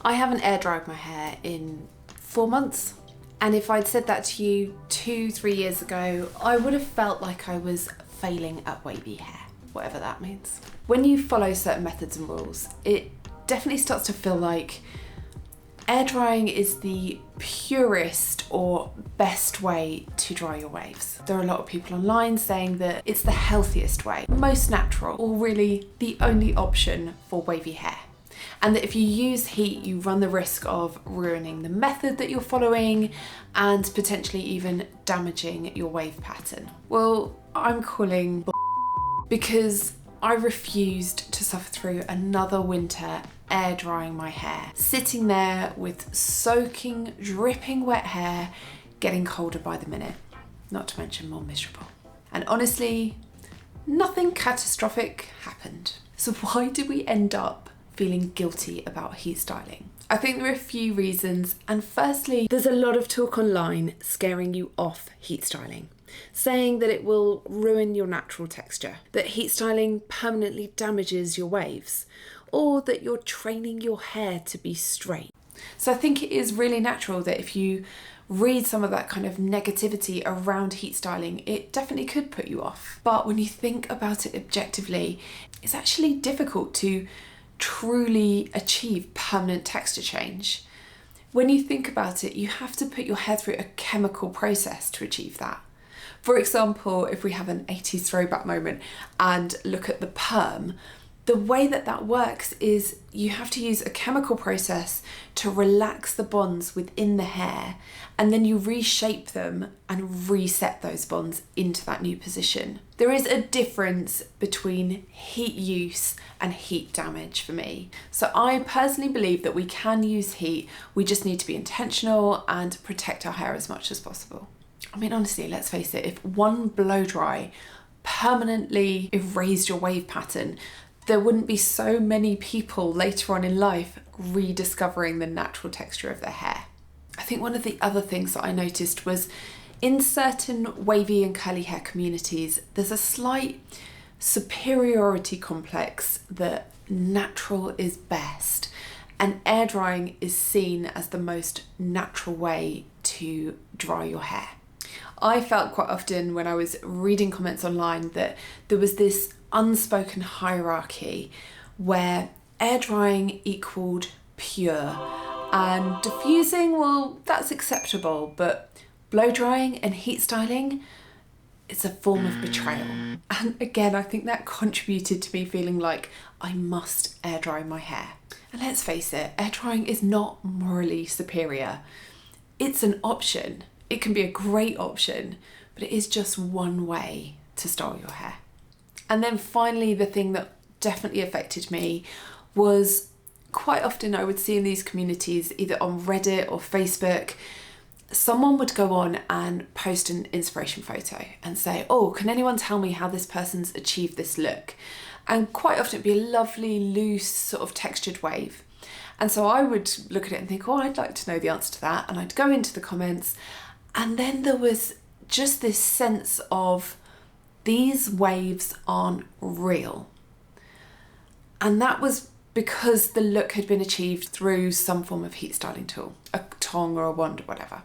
I haven't air dried my hair in 4 months. And if I'd said that to you 2-3 years ago, I would have felt like I was failing at wavy hair, whatever that means. When you follow certain methods and rules, it definitely starts to feel like air drying is the purest or best way to dry your waves. There are a lot of people online saying that it's the healthiest way, most natural, or really the only option for wavy hair. And that if you use heat, you run the risk of ruining the method that you're following and potentially even damaging your wave pattern. Well, I'm calling because I refused to suffer through another winter air drying my hair, sitting there with soaking, dripping wet hair, getting colder by the minute, not to mention more miserable. And honestly, nothing catastrophic happened. So why did we end up feeling guilty about heat styling? I think there are a few reasons, and firstly, there's a lot of talk online scaring you off heat styling, saying that it will ruin your natural texture, that heat styling permanently damages your waves, or that you're training your hair to be straight. So I think it is really natural that if you read some of that kind of negativity around heat styling, it definitely could put you off. But when you think about it objectively, it's actually difficult to truly achieve permanent texture change. When you think about it, you have to put your hair through a chemical process to achieve that. For example, if we have an 80s throwback moment and look at the perm, the way that that works is you have to use a chemical process to relax the bonds within the hair, and then you reshape them and reset those bonds into that new position. There is a difference between heat use and heat damage for me. So I personally believe that we can use heat, we just need to be intentional and protect our hair as much as possible. I mean, honestly, let's face it, if one blow dry permanently erased your wave pattern, there wouldn't be so many people later on in life rediscovering the natural texture of their hair. I think one of the other things that I noticed was in certain wavy and curly hair communities, there's a slight superiority complex that natural is best, and air drying is seen as the most natural way to dry your hair. I felt quite often when I was reading comments online that there was this unspoken hierarchy where air drying equaled pure and diffusing, well, that's acceptable, but blow drying and heat styling, it's a form of betrayal. And again, I think that contributed to me feeling like I must air dry my hair. And let's face it, air drying is not morally superior. It's an option. It can be a great option, but it is just one way to style your hair. And then finally, the thing that definitely affected me was quite often I would see in these communities, either on Reddit or Facebook, someone would go on and post an inspiration photo and say, oh, can anyone tell me how this person's achieved this look? And quite often it'd be a lovely, loose, sort of textured wave. And so I would look at it and think, oh, I'd like to know the answer to that. And I'd go into the comments, and then there was just this sense of these waves aren't real. And that was because the look had been achieved through some form of heat styling tool, a tong or a wand or whatever.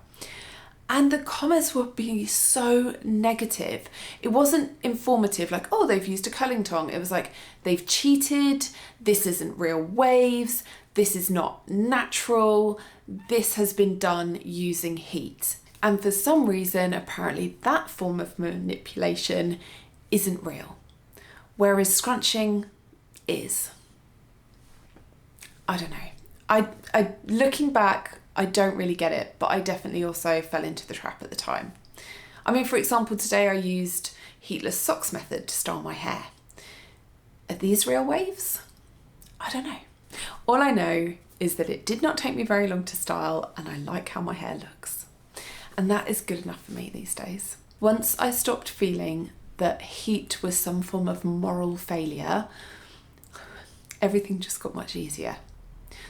And the comments were being so negative. It wasn't informative, like, oh, they've used a curling tong. It was like, they've cheated, this isn't real waves, this is not natural, this has been done using heat. And for some reason, apparently that form of manipulation isn't real, whereas scrunching is. I don't know. I looking back, I don't really get it, but I definitely also fell into the trap at the time. I mean, for example, today I used heatless socks method to style my hair. Are these real waves? I don't know. All I know is that it did not take me very long to style, and I like how my hair looks. And that is good enough for me these days. Once I stopped feeling that heat was some form of moral failure, everything just got much easier.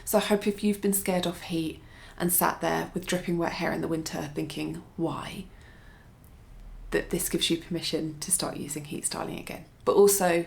So I hope if you've been scared off heat and sat there with dripping wet hair in the winter thinking, why? That this gives you permission to start using heat styling again. But also,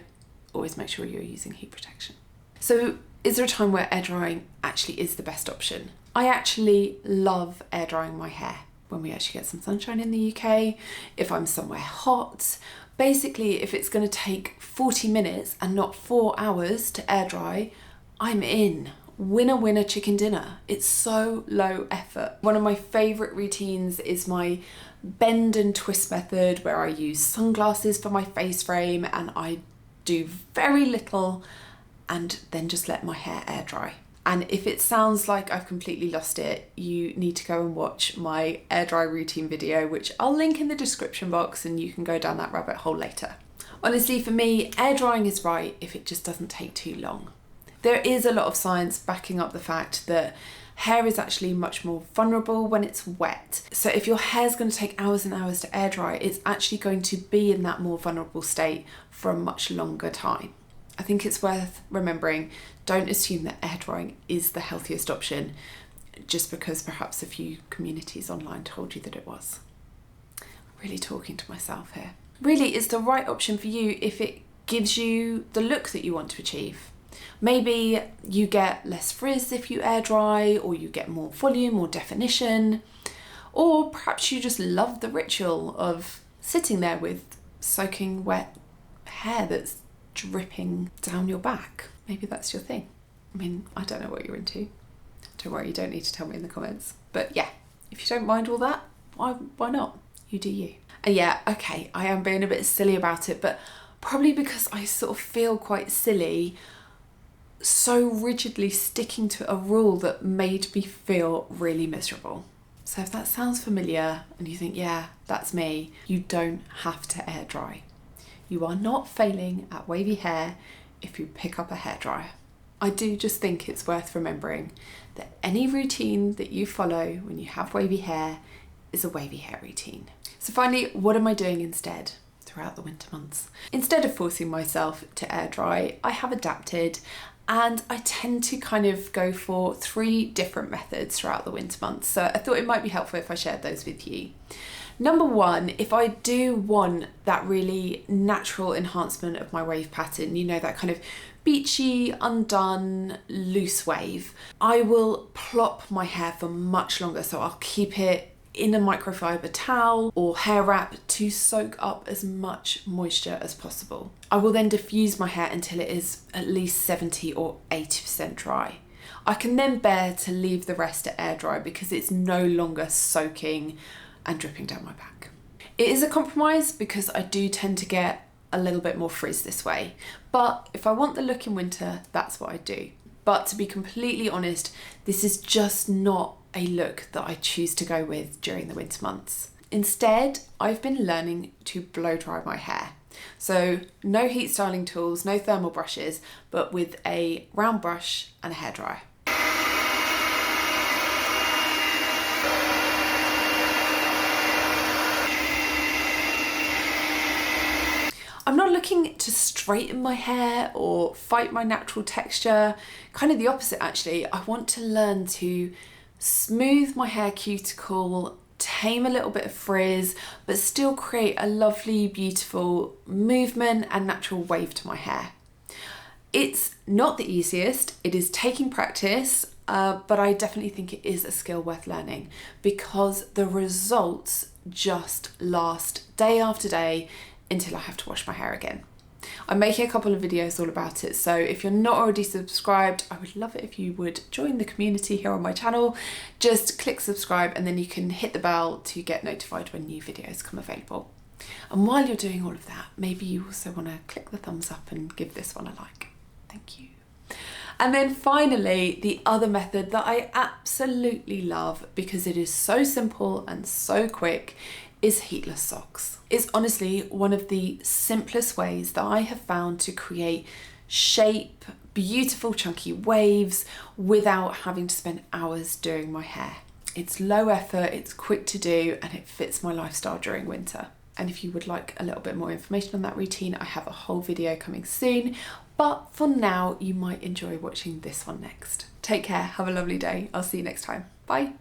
always make sure you're using heat protection. So Is there a time where air drying actually is the best option? I actually love air drying my hair when we actually get some sunshine in the UK, if I'm somewhere hot. Basically, if it's going to take 40 minutes and not 4 hours to air dry, I'm in. Winner, winner, chicken dinner. It's so low effort. One of my favourite routines is my bend and twist method, where I use sunglasses for my face frame and I do very little and then just let my hair air dry. And if it sounds like I've completely lost it, you need to go and watch my air dry routine video, which I'll link in the description box, and you can go down that rabbit hole later. Honestly, for me, air drying is right if it just doesn't take too long. There is a lot of science backing up the fact that hair is actually much more vulnerable when it's wet. So if your hair's going to take hours and hours to air dry, it's actually going to be in that more vulnerable state for a much longer time. I think it's worth remembering, don't assume that air drying is the healthiest option just because perhaps a few communities online told you that it was. I'm really talking to myself here. Really, it's the right option for you if it gives you the look that you want to achieve. Maybe you get less frizz if you air dry, or you get more volume or definition, or perhaps you just love the ritual of sitting there with soaking wet hair that's dripping down your back. Maybe that's your thing. I mean, I don't know what you're into. Don't worry, you don't need to tell me in the comments. But yeah, if you don't mind all that, why not? You do you. And yeah, okay, I am being a bit silly about it, but probably because I sort of feel quite silly so rigidly sticking to a rule that made me feel really miserable. So if that sounds familiar and you think, yeah, that's me, you don't have to air dry. You are not failing at wavy hair if you pick up a hairdryer. I do just think it's worth remembering that any routine that you follow when you have wavy hair is a wavy hair routine. So finally, what am I doing instead throughout the winter months? Instead of forcing myself to air dry, I have adapted, and I tend to kind of go for 3 different methods throughout the winter months. So I thought it might be helpful if I shared those with you. Number 1, if I do want that really natural enhancement of my wave pattern, you know, that kind of beachy, undone, loose wave, I will plop my hair for much longer. So I'll keep it in a microfiber towel or hair wrap to soak up as much moisture as possible. I will then diffuse my hair until it is at least 70 or 80% dry. I can then bear to leave the rest to air dry because it's no longer soaking and dripping down my back. It is a compromise because I do tend to get a little bit more frizz this way, but if I want the look in winter, that's what I do. But to be completely honest, this is just not a look that I choose to go with during the winter months. Instead, I've been learning to blow dry my hair. So no heat styling tools, no thermal brushes, but with a round brush and a hairdryer. I'm not looking to straighten my hair or fight my natural texture, kind of the opposite actually. I want to learn to smooth my hair cuticle, tame a little bit of frizz, but still create a lovely, beautiful movement and natural wave to my hair. It's not the easiest, it is taking practice, but I definitely think it is a skill worth learning because the results just last day after day until I have to wash my hair again. I'm making a couple of videos all about it, so if you're not already subscribed, I would love it if you would join the community here on my channel. Just click subscribe and then you can hit the bell to get notified when new videos come available. And while you're doing all of that, maybe you also want to click the thumbs up and give this one a like. Thank you. And then finally, the other method that I absolutely love because it is so simple and so quick is heatless socks. It's honestly one of the simplest ways that I have found to create shape, beautiful chunky waves without having to spend hours doing my hair. It's low effort, it's quick to do, and it fits my lifestyle during winter. And if you would like a little bit more information on that routine, I have a whole video coming soon. But for now, you might enjoy watching this one next. Take care, have a lovely day. I'll see you next time. Bye.